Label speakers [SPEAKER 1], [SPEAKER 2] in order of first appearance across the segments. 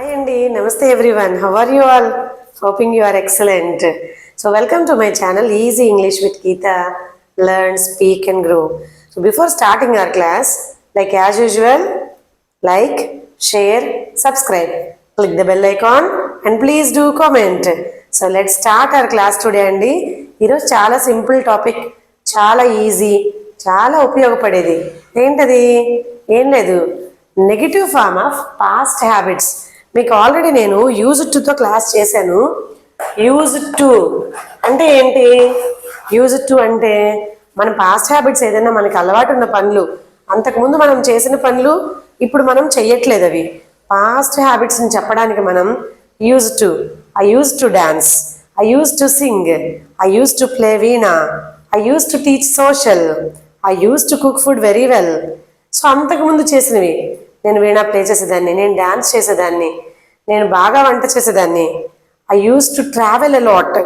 [SPEAKER 1] Hi Andy, Namaste everyone. How are you all? Hoping you are excellent. So welcome to my channel Easy English with Geeta. Learn, speak and grow. So before starting our class, like as usual, like, share, subscribe. Click the bell icon and please do comment. So let's start our class today Andy. ఈరోజు చాలా simple topic, చాలా easy, చాలా ఉపయోగపడేది. ఏంటది? ఏం లేదు, negative form of past habits. మీకు already నేను యూజ్డ్ టుతో క్లాస్ చేశాను. యూజ్డ్ టు అంటే ఏంటి? యూజ్డ్ టు అంటే మన పాస్ట్ హ్యాబిట్స్, ఏదైనా మనకి అలవాటు ఉన్న పనులు, అంతకుముందు మనం చేసిన పనులు ఇప్పుడు మనం చెయ్యట్లేదు, అవి పాస్ట్ హ్యాబిట్స్ని చెప్పడానికి మనం use to. I use to dance, I use to sing, I use to play veena, I use to teach social, I use to cook food very well. So అంతకుముందు చేసినవి, నేను వీణా ప్లే చేసేదాన్ని, నేను డ్యాన్స్ చేసేదాన్ని, నేను బాగా వంట చేసేదాన్ని. I use to travel allot,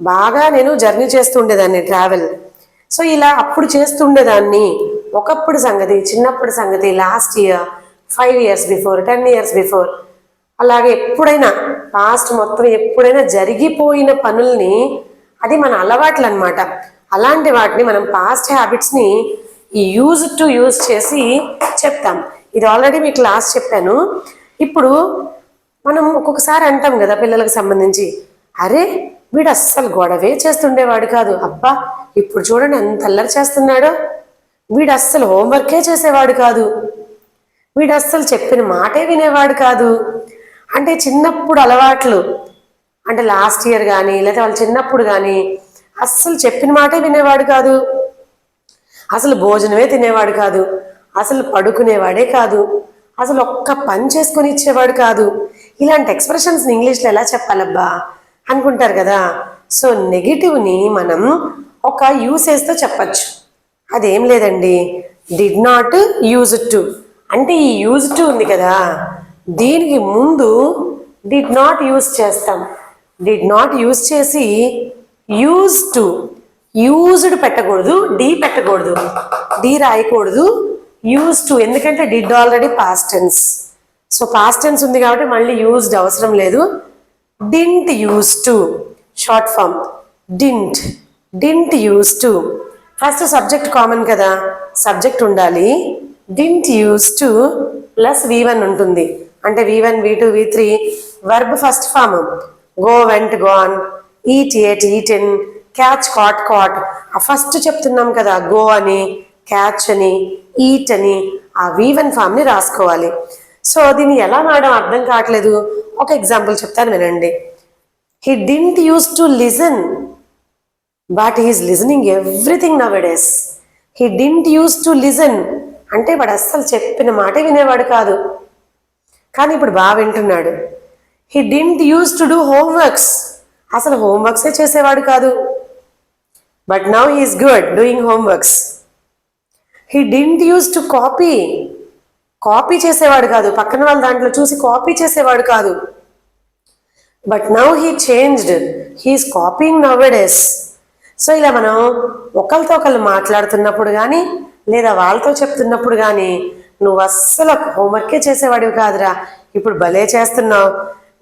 [SPEAKER 1] బాగా నేను జర్నీ చేస్తూ ఉండేదాన్ని, ట్రావెల్. సో ఇలా అప్పుడు చేస్తుండేదాన్ని, ఒకప్పుడు సంగతి, చిన్నప్పుడు సంగతి, last year, 5 years before, 10 years before, అలాగే ఎప్పుడైనా పాస్ట్ మొత్తం ఎప్పుడైనా జరిగిపోయిన పనుల్ని, అది మన అలవాట్లు అనమాట. అలాంటి వాటిని మనం పాస్ట్ హ్యాబిట్స్ని ఈ యూజ్ టు యూజ్ చేసి చెప్తాం. ఇది ఆల్రెడీ మీ క్లాస్ చెప్పాను. ఇప్పుడు మనం ఒక్కొక్కసారి అంటాం కదా పిల్లలకు సంబంధించి, అరే వీడు అస్సలు గొడవే చేస్తుండేవాడు కాదు, అబ్బా ఇప్పుడు చూడండి ఎంత అల్లరి చేస్తున్నాడో, వీడు అస్సలు హోంవర్కే చేసేవాడు కాదు, వీడు అస్సలు చెప్పిన మాటే వినేవాడు కాదు. అంటే చిన్నప్పుడు అలవాట్లు, అంటే లాస్ట్ ఇయర్ కానీ లేదా వాళ్ళు చిన్నప్పుడు కానీ అస్సలు చెప్పిన మాటే వినేవాడు కాదు, అసలు భోజనమే తినేవాడు కాదు, అసలు పడుకునేవాడే కాదు, అసలు ఒక్క పని చేసుకొని ఇచ్చేవాడు కాదు. ఇలాంటి ఎక్స్ప్రెషన్స్ని ఇంగ్లీష్లో ఎలా చెప్పాలబ్బా అనుకుంటారు కదా. సో నెగిటివ్ని మనం ఒక యూసేజ్తో చెప్పచ్చు. అదేం లేదండి, డిడ్ నాట్ యూజ్ టు అంటే ఈ యూజ్ టు ఉంది కదా, దీనికి ముందు డిడ్ నాట్ యూజ్ చేస్తాం. డిడ్ నాట్ యూజ్ చేసి యూజ్ టు, యూజ్డ్ పెట్టకూడదు, డి పెట్టకూడదు, డి రాయకూడదు, యూజ్ టు. ఎందుకంటే did already past tense, so past tense ఉంది కాబట్టి మళ్ళీ యూజ్డ్ అవసరం లేదు. Didn't use to, short form didn't, didn't use to. First subject common కదా, సబ్జెక్ట్ ఉండాలి. Didn't use to plus V1 ఉంటుంది, అంటే V1, V2, V3. Verb first form, go, went, gone, eat, ate, eaten, catch, caught, caught. ఆ first చెప్తున్నాం కదా, go అని, catch అని, eat అని, ఆ V1 ఫామ్ని రాసుకోవాలి. సో దీన్ని ఎలా నాడడం అర్థం కావట్లేదు, ఒక ఎగ్జాంపుల్ చెప్తాను వినండి. He didn't use to listen but he is listening everything నౌడేస్. He didn't use to listen అంటే వాడు అస్సలు చెప్పిన మాట వినేవాడు కాదు, కానీ ఇప్పుడు బాగా వింటున్నాడు. He didn't use to do homeworks, అసలు హోంవర్క్సే చేసేవాడు కాదు, but now he is good doing homeworks. He didn't use to copy, copy చేసేవాడు కాదు, పక్కన వాళ్ళ దాంట్లో చూసి కాపీ చేసేవాడు కాదు, but now he changed, he is copying nowadays. So ఇలా మనం ఒకరితో ఒకళ్ళు మాట్లాడుతున్నప్పుడు కానీ లేదా వాళ్ళతో చెప్తున్నప్పుడు కానీ, నువ్వు అస్సలు హోంవర్కే చేసేవాడివి కాదురా, ఇప్పుడు భలే చేస్తున్నావు,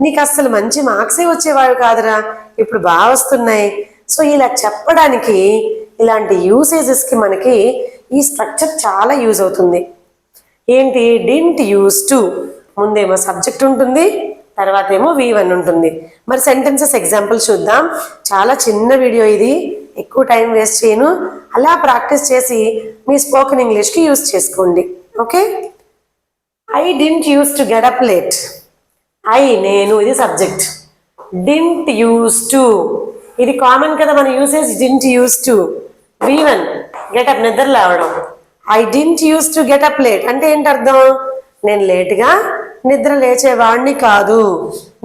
[SPEAKER 1] నీకు అస్సలు మంచి మార్క్సే వచ్చేవాడు కాదురా, ఇప్పుడు బాగా వస్తున్నాయి. సో ఇలా చెప్పడానికి ఇలాంటి యూసేజెస్కి మనకి ఈ స్ట్రక్చర్ చాలా యూజ్ అవుతుంది. ఏంటి? డింట్ యూజ్ టు, ముందేమో సబ్జెక్ట్ ఉంటుంది, తర్వాత ఏమో V1 ఉంటుంది. మరి సెంటెన్సెస్ ఎగ్జాంపుల్ చూద్దాం. చాలా చిన్న వీడియో ఇది, ఎక్కువ టైం వేస్ట్ చేయను, అలా ప్రాక్టీస్ చేసి మీ స్పోకెన్ ఇంగ్లీష్కి యూజ్ చేసుకోండి. Okay, I didn't use to get up late. I నేను, ఇది సబ్జెక్ట్. డింట్ యూజ్ టు ఇది కామన్ కదా మన usage, didn't use to. V1 getup, నిద్ర లేవడం. I didn't use to get up late అంటే ఏంటి అర్థం? నేను లేటుగా నిద్ర లేచేవాడిని కాదు,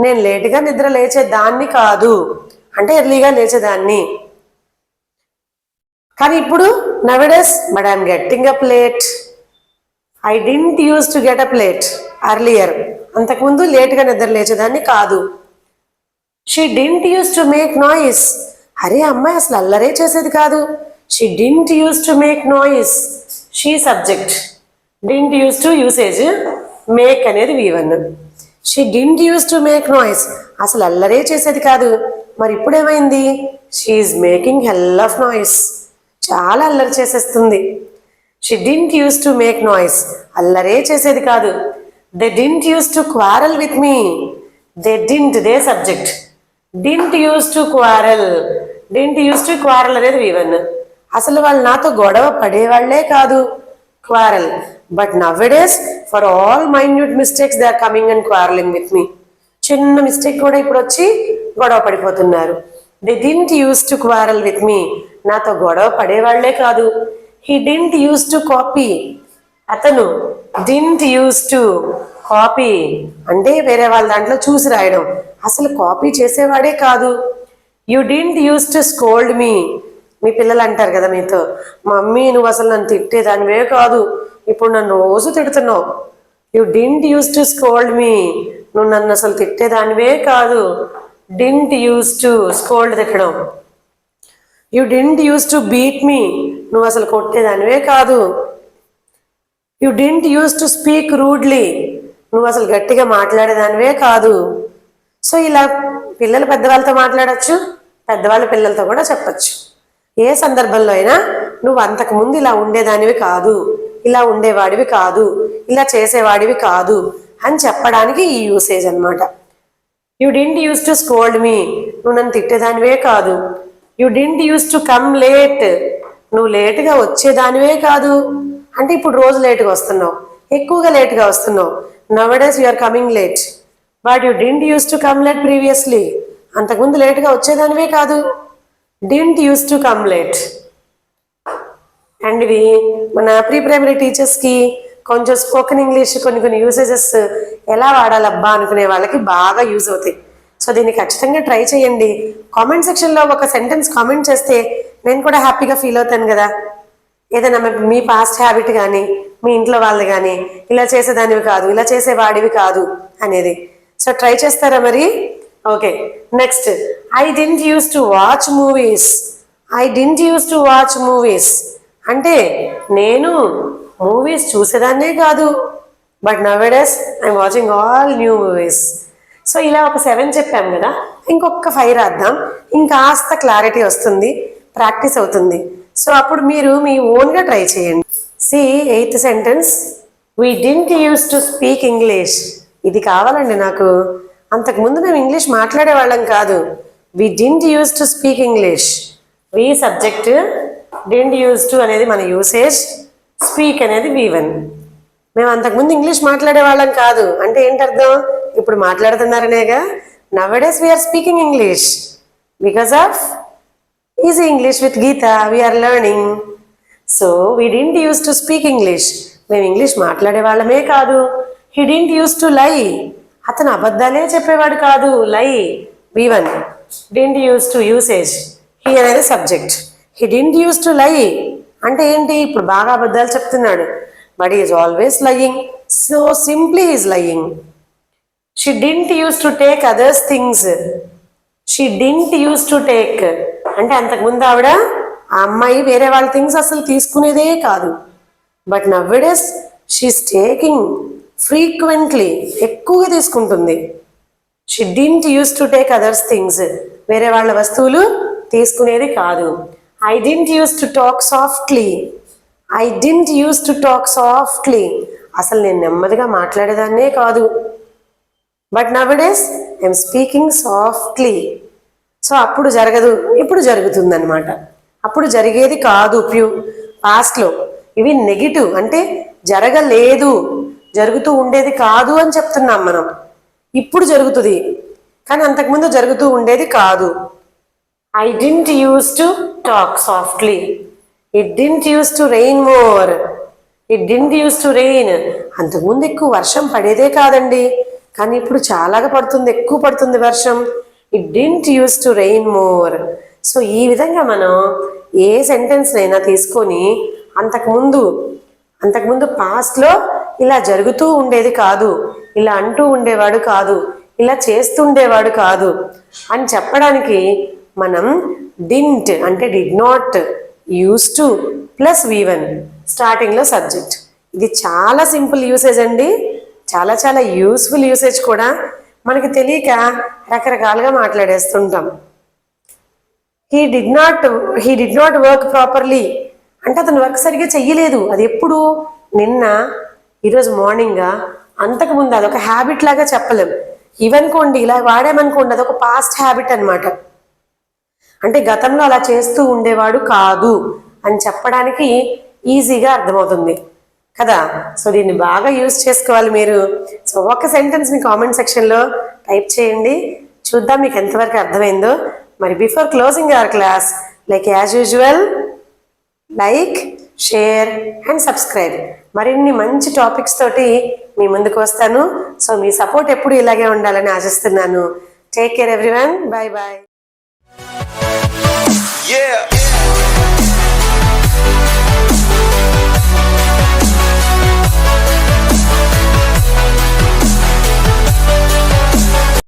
[SPEAKER 1] నేను లేటుగా నిద్ర లేచేదాన్ని కాదు, అంటే ఎర్లీగా లేచేదాన్ని. కానీ ఇప్పుడు నౌడేస్, but I'm getting up late. I didn't use to get up late earlier, అంతకుముందు లేట్గా నిద్ర లేచేదాన్ని కాదు. She didn't use to make noise, అరే అమ్మాయి అసలు అల్లరే చేసేది కాదు. She didn't use to make noise, she subject, didn't use to usage, make అనేది V1. She didn't use to make noise, అసలు అల్లరే చేసేది కాదు. మరి ఇప్పుడు ఏమైంది? She is making hell of noise, చాలా అల్లరి చేసేస్తుంది. She didn't use to make noise, అల్లరే చేసేది కాదు. They didn't use to quarrel with me, they didn't, they subject. Didn't use to quarrel, didn't use to quarrel అనేది V1. అసలు వాళ్ళు నాతో గొడవ పడేవాళ్లే కాదు, quarrel. But nowadays for all minute mistakes they are coming and quarrelling with me. చిన్న mistake కూడా ఇప్పుడు వచ్చి గొడవ పడిపోతున్నారు. They didn't use to quarrel with me, నాతో గొడవ పడేవాళ్లే కాదు. He didn't use to copy, అతను డింట్ యూస్ టు కాపీ అంటే వేరే వాళ్ళ దాంట్లో చూసి రాయడం, అసలు కాపీ చేసేవాడే కాదు. You didn't use to scold me, మీ పిల్లలు అంటారు కదా మీతో, మమ్మీ నువ్వు అసలు నన్ను తిట్టేదానివే కాదు, ఇప్పుడు నన్ను రోజు తిడుతున్నావు. You didn't use to scold me, నువ్వు నన్ను అసలు తిట్టేదానివే కాదు. డింట్ యూస్ టు స్కోల్డ్, తిట్టడం. You didn't use to beat me, నువ్వు అసలు కొట్టేదానివే కాదు. You didn't use to speak rudely, నువ్వు అసలు గట్టిగా మాట్లాడేదానివే కాదు. సో ఇలా పిల్లలు పెద్దవాళ్ళతో మాట్లాడచ్చు, పెద్దవాళ్ళ పిల్లలతో కూడా చెప్పచ్చు. ఏ సందర్భంలో అయినా నువ్వు అంతకుముందు ఇలా ఉండేదానివి కాదు, ఇలా ఉండేవాడివి కాదు, ఇలా చేసేవాడివి కాదు అని చెప్పడానికి ఈ యూసేజ్ అనమాట. You didn't use to scold me, నువ్వు నన్ను తిట్టేదానివే కాదు. You didn't use to come late, నువ్వు లేటుగా వచ్చేదానివే కాదు. అంటే ఇప్పుడు రోజు లేటుగా వస్తున్నావు, ఎక్కువగా లేటుగా వస్తున్నావు. Nowadays you are coming late, but you didn't use to come late previously, అంతకుముందు లేటుగా వచ్చేదానివే కాదు. Didn't use to come late. And ఇవి మన ప్రీ ప్రైమరీ టీచర్స్కి కొంచెం స్పోకెన్ ఇంగ్లీష్ కొన్ని యూసేజెస్ ఎలా వాడాలబ్బా అనుకునే వాళ్ళకి బాగా యూజ్ అవుతాయి. సో దీన్ని ఖచ్చితంగా ట్రై చేయండి. కామెంట్ సెక్షన్లో ఒక సెంటెన్స్ కామెంట్ చేస్తే నేను కూడా హ్యాపీగా ఫీల్ అవుతాను కదా. ఏదైనా మీ పాస్ట్ హ్యాబిట్ కానీ మీ ఇంట్లో వాళ్ళు కానీ ఇలా చేసేదానివి కాదు, ఇలా చేసేవాడివి కాదు అనేది. సో ట్రై చేస్తారా మరి? Okay, next. I didn't use to watch movies, I didn't use to watch movies అంటే నేను మూవీస్ చూసేదాన్నే కాదు, but nowadays I'm watching all new movies. So ఇలా ఒక 7 చెప్పాం కదా, ఇంకొక 5 రాద్దాం, ఇంకాస్త క్లారిటీ వస్తుంది, ప్రాక్టీస్ అవుతుంది. సో అప్పుడు మీరు మీ ఓన్గా ట్రై చేయండి. See 8th sentence, we didn't use to speak English. ఇది కావాలండి నాకు. అంతకుముందు మేము ఇంగ్లీష్ మాట్లాడే వాళ్ళం కాదు. We didn't use to speak English. We subject, didn't use to అనేది మన యూసేజ్, స్పీక్ అనేది V1. మేము అంతకుముందు ఇంగ్లీష్ మాట్లాడే వాళ్ళం కాదు అంటే ఏంటర్థం? ఇప్పుడు మాట్లాడుతున్నారనేగా. Nowadays we are speaking English because of easy English with Geetha we are learning. So we didn't use to speak English, మేము ఇంగ్లీష్ మాట్లాడే వాళ్ళమే కాదు. హీ డింట్ యూస్ టు లై, అతను అబద్ధాలే చెప్పేవాడు కాదు, lie V1. Didn't use to usage, he అనేది subject. He didn't use to lie అంటే ఏంటి? ఇప్పుడు బాగా అబద్ధాలు చెప్తున్నాడు, but is always lying, so simply is lying. She didn't use to take others things, she didn't use to take అంటే అంతకుముందు ఆవిడ ఆ అమ్మాయి వేరే వాళ్ళ థింగ్స్ అసలు తీసుకునేదే కాదు, but nowadays she is taking frequently, ఎక్కువగా తీసుకుంటుంది. She didn't use to take others things, వేరే వాళ్ళ వస్తువులు తీసుకునేది కాదు. I didn't use to talk softly, I didn't use to talk softly అసలు నేను నెమ్మదిగా మాట్లాడేదాన్నే కాదు, but nowadays I'm speaking softly. So అప్పుడు జరగదు, ఇప్పుడు జరుగుతుంది అనమాట. అప్పుడు జరిగేది కాదు పాస్ట్లో. ఇవి నెగిటివ్ అంటే జరగలేదు, జరుగుతూ ఉండేది కాదు అని చెప్తున్నాం మనం. ఇప్పుడు జరుగుతుంది కానీ అంతకుముందు జరుగుతూ ఉండేది కాదు. I didn't use to talk softly, it didn't use to rain more, it didn't use to rain అంతకుముందు ఎక్కువ వర్షం పడేదే కాదండి, కానీ ఇప్పుడు చాలాగా పడుతుంది, ఎక్కువ పడుతుంది వర్షం. It didn't use to rain more. So ఈ విధంగా మనం ఏ సెంటెన్స్ అయినా తీసుకొని అంతకుముందు పాస్ట్లో ఇలా జరుగుతూ ఉండేది కాదు, ఇలా అంటూ ఉండేవాడు కాదు, ఇలా చేస్తుండేవాడు కాదు అని చెప్పడానికి మనం డింట్ అంటే did not, use to plus V1 స్టార్టింగ్లో సబ్జెక్ట్. ఇది చాలా సింపుల్ యూసేజ్ అండి, చాలా చాలా యూస్ఫుల్ యూసేజ్ కూడా మనకి తెలియక రకరకాలుగా మాట్లాడేస్తుంటాం. He did not work properly అంటే అతను వర్క్ సరిగ్గా చెయ్యలేదు. అది ఎప్పుడు? నిన్న, ఈరోజు మార్నింగా, అంతకుముందు. అదొక హ్యాబిట్ లాగా చెప్పలేం. ఇవనుకోండి ఇలా వాడామనుకోండి అదొక పాస్ట్ హ్యాబిట్ అనమాట. అంటే గతంలో అలా చేస్తూ ఉండేవాడు కాదు అని చెప్పడానికి ఈజీగా అర్థమవుతుంది కదా. సో దీన్ని బాగా యూజ్ చేసుకోవాలి మీరు. సో ఒక సెంటెన్స్ మీ కామెంట్ సెక్షన్లో టైప్ చేయండి, చూద్దాం మీకు ఎంతవరకు అర్థమైందో. మరి before closing our class, like as usual, like, share and subscribe. మరిన్ని మంచి టాపిక్స్ తోటి మీ ముందుకు వస్తాను. సో మీ సపోర్ట్ ఎప్పుడు ఇలాగే ఉండాలని ఆశిస్తున్నాను. Take care everyone, bye bye.
[SPEAKER 2] Yeah.